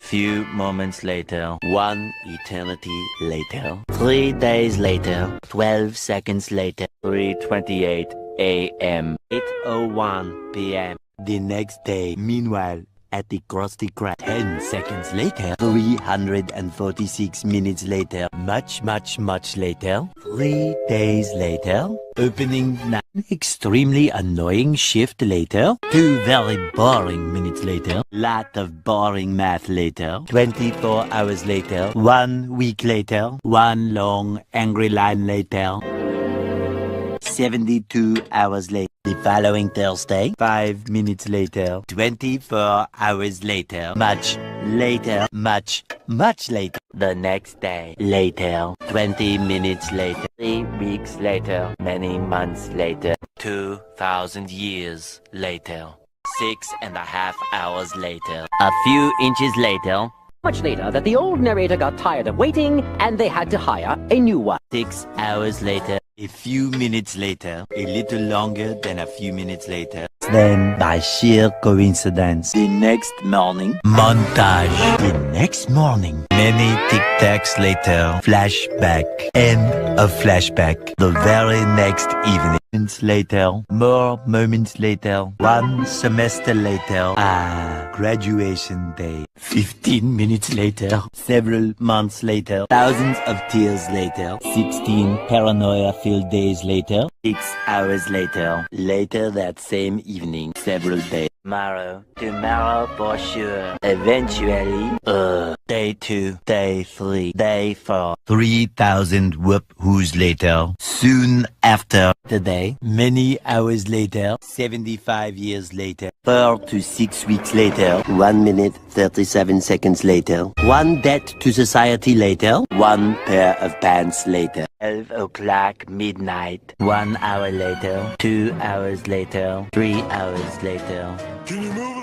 Few moments later, 1 eternity later, 3 days later, 12 seconds later, 3:28 a.m., 8:01 p.m. The next day, meanwhile, at the Krusty Krab, 10 seconds later, 346 minutes later, much later, 3 days later, opening night, extremely annoying shift later, 2 very boring minutes later, lot of boring math later, 24 hours later, 1 week later, 1 long angry line later, 72 hours later. The following Thursday, 5 minutes later, 24 hours later, much later, much later. The next day, later, 20 minutes later, 3 weeks later, many months later, 2,000 years later, 6.5 hours later, a few inches later, Much later that the old narrator got tired of waiting and they had to hire a new one. 6 hours later, a few minutes later, a little longer than a few minutes later. Then, by sheer coincidence, the next morning, montage. The next morning, many tic-tacs later, flashback, and a flashback. The very next evening, moments later, more moments later, 1 semester later, graduation day. 15 minutes later, several months later, thousands of tears later, 16 paranoia-filled days later, 6 hours later, later that same evening, several days. Tomorrow for sure. Eventually, day 2, day 3, day 4, 3,000 whoop-whoos later. Soon after today, many hours later, 75 years later, 4 to 6 weeks later, 1 minute, 37 seconds later, 1 debt to society later, 1 pair of pants later, 12 o'clock midnight, 1 hour later, 2 hours later, 3 hours later. Can you move?